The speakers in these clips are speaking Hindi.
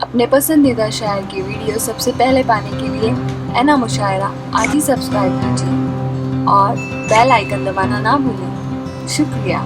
अपने पसंदीदा शायर की वीडियो सबसे पहले पाने के लिए ऐना मुशायरा आज ही सब्सक्राइब कीजिए और बेल आइकन दबाना ना भूलें। शुक्रिया।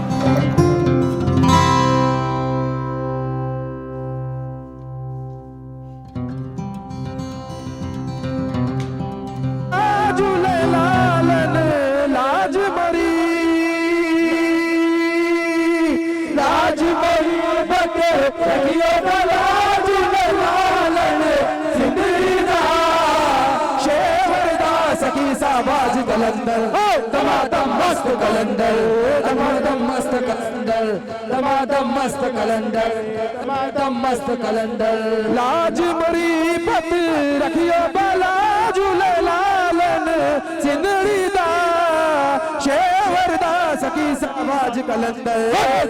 कलंदर दमादम मस्त कलंदर दमादम मस्त कलंदर दमादम मस्त कलंदर दमादम मस्त कलंदर लाज मरी पत रखियो बाला झूले लालन सिंदड़ी दा शेवर दा सखी समाज कलंदर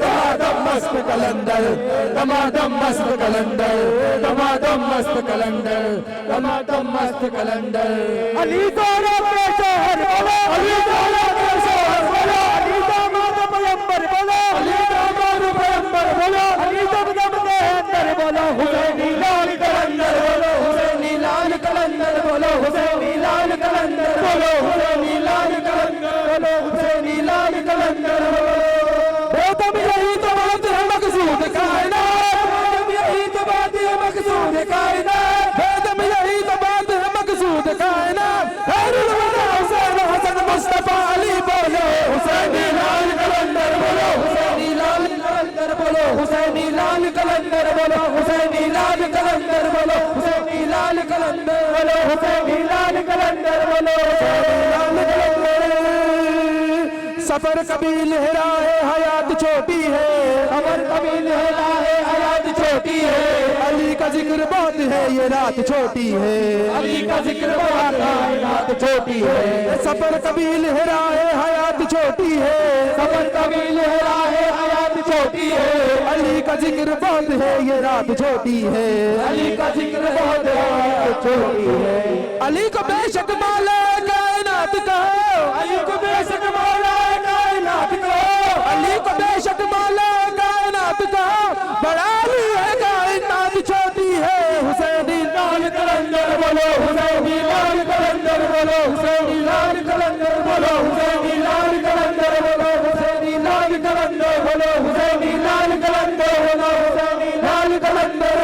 दमादम मस्त कलंदर दमादम मस्त कलंदर दमादम मस्त कलंदर दमादम मस्त कलंदर अली तोरा के शहर बोलो अली तोरा के शहर बोलो अली दामाद पैगंबर बोलो अली दामाद पैगंबर बोलो अली दमदम के अंदर बोलो हुसैनी लाल कलंदर बोलो हुसैनी लाल कलंदर बोलो हुसैनी लाल कलंदर बोलो हुसैनी लाल कलंदर बोलो हुसैनी लाल कलंदर बोलो तुम यही तो बात है मकसूद कायनात यही तो बात है मकसूद कायनात तुम यही तो बात है मकसूद कायनात मुस्तफा अली बोलो हुसैनी लाल कलंदर बोलो हुसैनी लाल कलंदर बोलो हुसैनी लाल कलंदर बोलो हुसैनी लाल कलंदर बोलो हुसैनी लाल कलंदर बोलो हुसैनी लाल कलंदर बोलो लाल कलंदर सफर कभी लहरा है हयात छोटी है सफर कभी लहरा है हयात छोटी है अली का जिक्र बहुत है ये रात छोटी है अली का जिक्र बहुत है रात छोटी है सफर कभी लहरा है हयात छोटी है सफर कभी लहरा है हयात छोटी है अली का जिक्र बहुत है ये रात छोटी है अली का जिक्र बहुत है छोटी है अली को बेशक मौला कायनात कहो अली को बेशक मौला कायनात कहो अली को बेशक मौला कायनात कहो बड़ा अली है कायनात छोटी है हुसैनी लाल कलंदर बोलो हुसैनी लाल कलंदर बोलो हुसैनी लाल कलंदर बोलो हुसैनी लाल कलंदर बोलो हुसैनी लाल कलंदर बोलो हुसैनी लाल कलंदर बोलो हुसैनी लाल कलंदर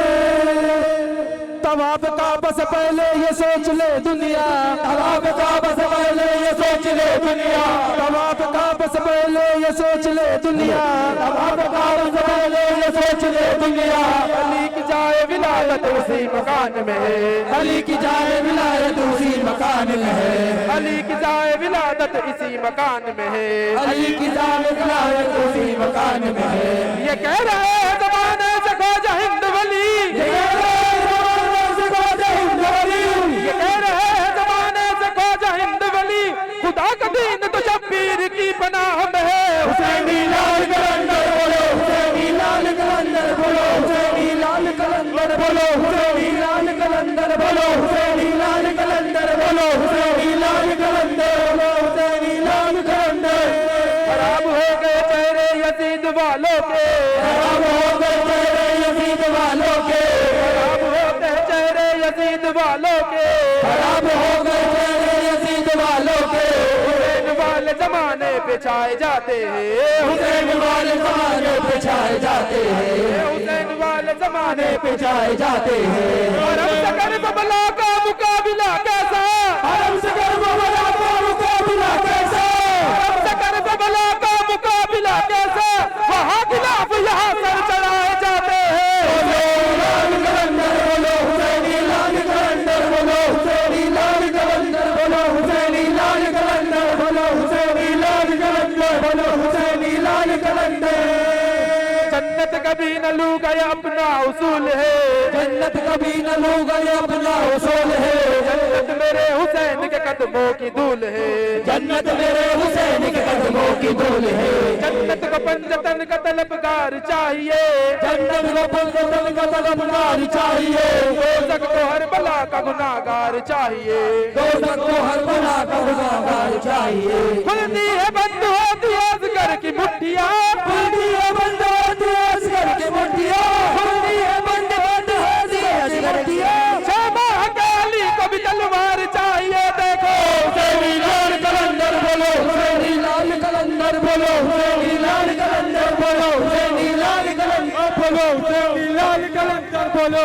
तवाब का बस पहले ये सोच ले दुनिया तवाब का बस पहले ये सोच ले दुनिया तवाब का बस पहले ये सोच ले दुनिया तवाब का बस पहले ये सोच ले दुनिया अली की जाए विलायत उसी मकान में है अली की जाए विलायत उसी मकान में है अली की जाए विलादत इसी मकान में है अली की जाए विलायत उसी मकान में है ये कह रहे हैं ज़माने से ख्वाजा हिंद वली ये कह रहे हैं ज़माने से ख्वाजा हिंद वली ये कह रहे हैं ज़माने से ख्वाजा हिंद वली खुदा का दीन तो शब्बीर की पनाह में है हुसैनी लाल कलंदर बोलो हुसैनी लाल कलंदर बोलो हुसैनी लाल कलंदर बोलो हुसैनी लाल कलंदर बोलो हुसैनी लाल कलंदर बोलो हुसैनी लाल कलंदर बोलो हुसैनी लाल कलंदर खराब हो गए चेहरे यजीद वालों के खराब हो गए चेहरे यजीद वालों के खराब हो गए चेहरे यजीद वालों के खराब हो गए चेहरे यजीद वालों के हुसैन वाले जमाने पे छाए जाते हैं हुसैन वाले जमाने पे छाए जाते हैं हुसैन वाले जमाने पे छाए जाते हैं हरम से कर बबला का मुकाबला कैसा हरम से कर बबला का मुकाबला कैसा हरम से कर बबला का मुकाबला कैसा वहाँ खिलाफ यहाँ सर चढ़ाए जाते हैं लाल कलंदर बोलो हुसैनी लाल कलंदर बोलो हुसैनी लाल कलंदर बोलो हुसैनी लाल कलंदर बोलो हुसैनी लाल कलंदर बोलो हुसैनी लाल कलंदर जन्नत कभी न लू गए अपना उसूल है जन्नत कभी न लू गए अपना उसूल है जन्नत मेरे हुसैन के कदमों की धूल है जन्नत मेरे हुसैन के कदमों की धूल है जन्नत को पंजतन का तलबगार चाहिए जन्नत को पंजतन का तलबगार चाहिए दोज़ख को हर बला का गुनाहगार चाहिए दोज़ख को हर बला का गुनाहगार चाहिए खुलती है बंद होती है असगर की मुट्ठियां खुलती है बंद होती है असगर की मुट्ठियां खुलती है बंद होती है बोलो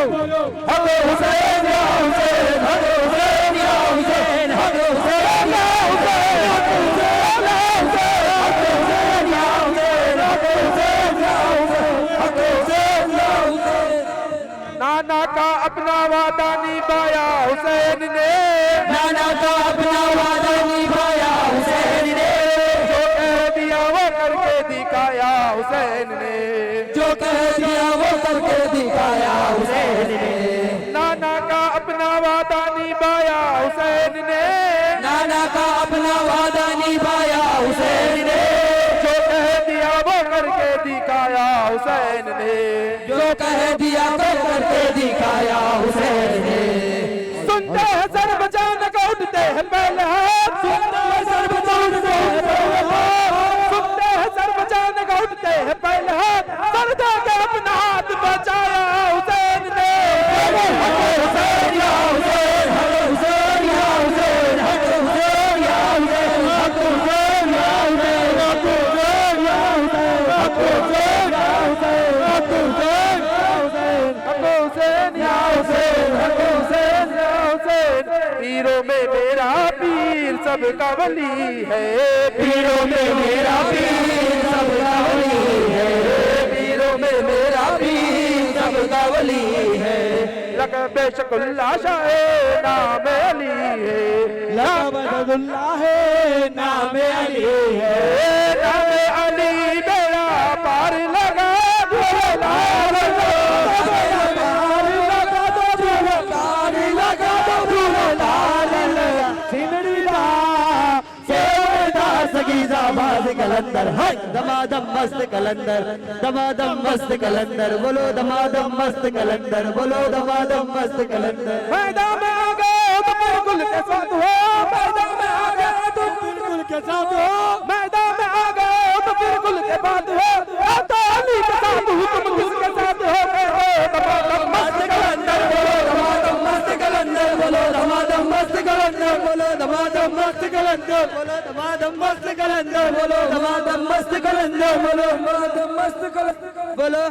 हक हुसैन या हुसैन, हक हुसैन या हुसैन, हक हुसैन या हुसैन, हक हुसैन या हुसैन, हक हुसैन या हुसैन, हक हुसैन या हुसैन। नाना का अपना वादा निभाया हुसैन ने, नाना का अपना वादा निभाया हुसैन ने, जो कह दिया वो करके दिखाया हुसैन ने, जो कह दिया वो करके दिखाया हुसैन ने। नाना का अपना वादा निभाया हुसैन ने, नाना का अपना वादा निभाया हुसैन ने, जो कह दिया वो करके दिखाया हुसैन ने, जो कह दिया वो करके दिखाया हुसैन ने। सुनते हैं सर बजाने का उठते हैं पहले हाथ, सुनते हैं सर बजाने का उठते हैं हाथ, सुनते हैं सर बजाने का उठते हैं पहले हाथ, सर दे के अपना हाथ बचाया हुसैन ने। हुसैन या हुसैन, हक हुसैन या हुसैन, हक हुसैन या हुसैन, हक हुसैन या हुसैन, हक हुसैन या हुसैन, हक हुसैन या हुसैन, हक हुसैन या हुसैन, हक हुसैन या हुसैन, हक हुसैन या हुसैन। पीरों में मेरा पीर सबका वली है, पीरों में मेरा पीर सबका वली है, पीरों में मेरा पीर सबका वली है। लक़ब शकुल्ला शाह नाम अली है, लक़ब शकुल्ला है नाम अली है, नाम अली मेरा पार लगा कलंदर है, दमादम मस्त कलंदर, दमादम मस्त कलंदर, बोलो दमादम मस्त कलंदर, बोलो दमादम मस्त कलंदर। मैदान में आ गए तो बिल्कुल के साथ हो, मैदान में आ गए तो बिल्कुल के साथ हो, मैदान में आ गए तो बिल्कुल के बात हो, तो अली के साथ हो तुम किसके साथ हो। दमादम मस्त कलंदर, बोलो दमादम मस्त कलंदर, बोलो दमादम मस्त कलंदर, बोलो दमादम मस्त कलंदर, बोलो दमादम मस्त कलंदर, बोलो दमादम मस्त कलंदर, बोलो दमादम मस्त कलंदर, बोलो।